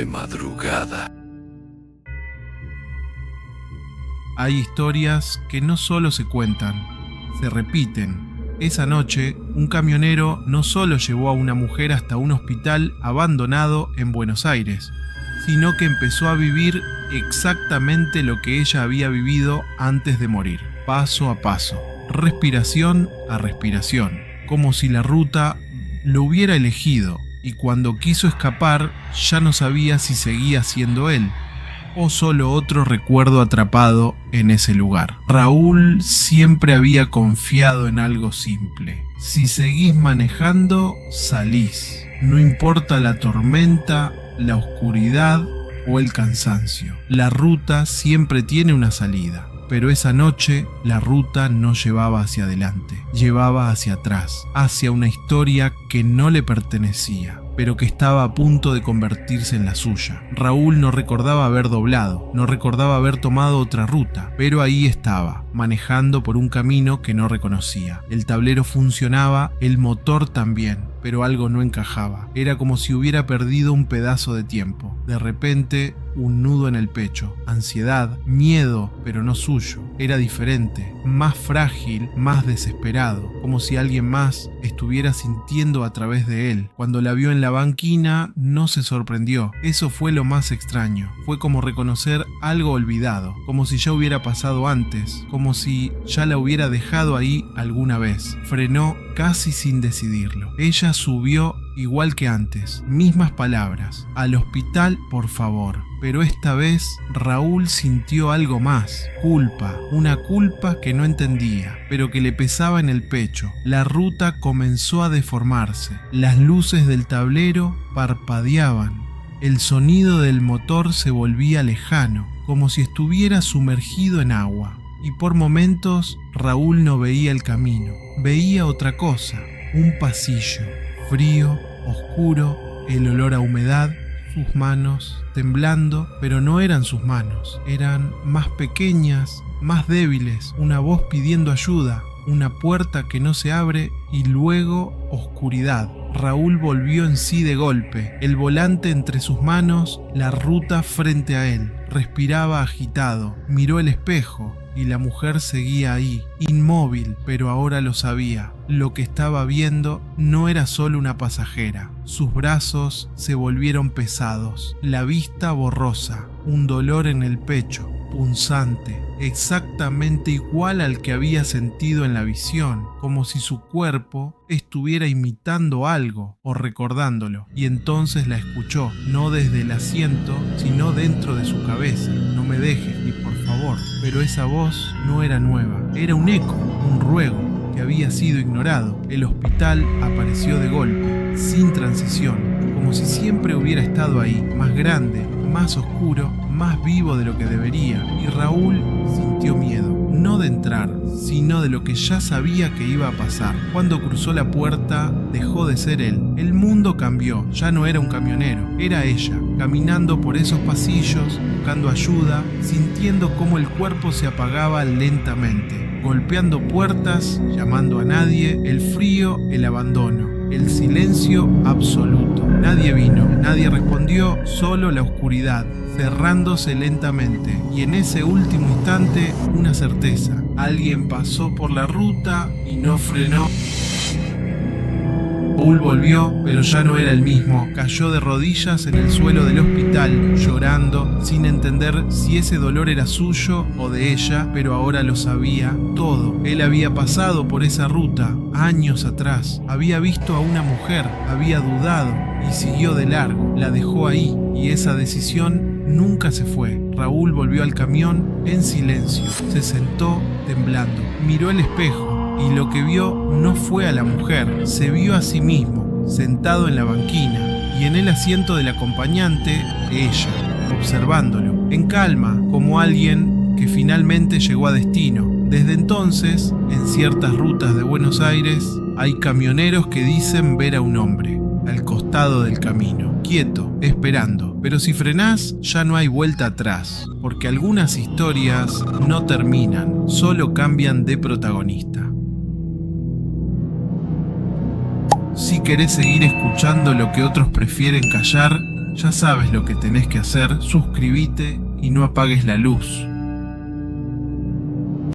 de madrugada. Hay historias que no solo se cuentan, se repiten. Esa noche, un camionero no solo llevó a una mujer hasta un hospital abandonado en Buenos Aires, sino que empezó a vivir exactamente lo que ella había vivido antes de morir, paso a paso, respiración a respiración, como si la ruta lo hubiera elegido y cuando quiso escapar ya no sabía si seguía siendo él o solo otro recuerdo atrapado en ese lugar. Raúl siempre había confiado en algo simple. Si seguís manejando, salís. No importa la tormenta, la oscuridad o el cansancio. La ruta siempre tiene una salida. Pero esa noche la ruta no llevaba hacia adelante, llevaba hacia atrás, hacia una historia que no le pertenecía, pero que estaba a punto de convertirse en la suya. Raúl no recordaba haber doblado, no recordaba haber tomado otra ruta, pero ahí estaba, manejando por un camino que no reconocía. El tablero funcionaba, el motor también, pero algo no encajaba. Era como si hubiera perdido un pedazo de tiempo. De repente, un nudo en el pecho, ansiedad, miedo, pero no suyo. Era diferente, más frágil, más desesperado, como si alguien más estuviera sintiendo a través de él. Cuando la vio en la banquina, no se sorprendió. Eso fue lo más extraño. Fue como reconocer algo olvidado, como si ya hubiera pasado antes, como si ya la hubiera dejado ahí alguna vez. Frenó casi sin decidirlo. Ella subió igual que antes, mismas palabras. Al hospital, por favor. Pero esta vez Raúl sintió algo más, culpa, una culpa que no entendía, pero que le pesaba en el pecho. La ruta comenzó a deformarse, las luces del tablero parpadeaban, el sonido del motor se volvía lejano, como si estuviera sumergido en agua. Y por momentos Raúl no veía el camino, veía otra cosa, un pasillo, frío, oscuro, el olor a humedad, sus manos temblando, pero no eran sus manos, eran más pequeñas, más débiles, una voz pidiendo ayuda, una puerta que no se abre y luego oscuridad. Raúl volvió en sí de golpe, el volante entre sus manos, la ruta frente a él. Respiraba agitado, miró el espejo y la mujer seguía ahí, inmóvil, pero ahora lo sabía. Lo que estaba viendo no era solo una pasajera. Sus brazos se volvieron pesados, la vista borrosa, un dolor en el pecho, punzante, exactamente igual al que había sentido en la visión, como si su cuerpo estuviera imitando algo o recordándolo. Y entonces la escuchó, no desde el asiento, sino dentro de su cabeza. No me dejes, ni por favor. Pero esa voz no era nueva, era un eco, un ruego que había sido ignorado. El hospital apareció de golpe, sin transición, como si siempre hubiera estado ahí, más grande, más oscuro, más vivo de lo que debería. Y Raúl sintió miedo, no de entrar, sino de lo que ya sabía que iba a pasar. Cuando cruzó la puerta, dejó de ser él. El mundo cambió, ya no era un camionero, era ella, caminando por esos pasillos, buscando ayuda, sintiendo cómo el cuerpo se apagaba lentamente, golpeando puertas, llamando a nadie, el frío, el abandono, el silencio absoluto. Nadie vino, nadie respondió, solo la oscuridad, cerrándose lentamente. Y en ese último instante, una certeza. Alguien pasó por la ruta y no frenó. Raúl volvió, pero ya no era el mismo. Cayó de rodillas en el suelo del hospital, llorando, sin entender si ese dolor era suyo o de ella, pero ahora lo sabía todo. Él había pasado por esa ruta años atrás, había visto a una mujer, había dudado y siguió de largo. La dejó ahí y esa decisión nunca se fue. Raúl volvió al camión en silencio, se sentó temblando, miró el espejo. Y lo que vio no fue a la mujer, se vio a sí mismo, sentado en la banquina, y en el asiento del acompañante, ella, observándolo, en calma, como alguien que finalmente llegó a destino. Desde entonces, en ciertas rutas de Buenos Aires, hay camioneros que dicen ver a un hombre, al costado del camino, quieto, esperando. Pero si frenás, ya no hay vuelta atrás, porque algunas historias no terminan, solo cambian de protagonista. Si querés seguir escuchando lo que otros prefieren callar, Ya sabes lo que tenés que hacer, suscríbete y no apagues la luz.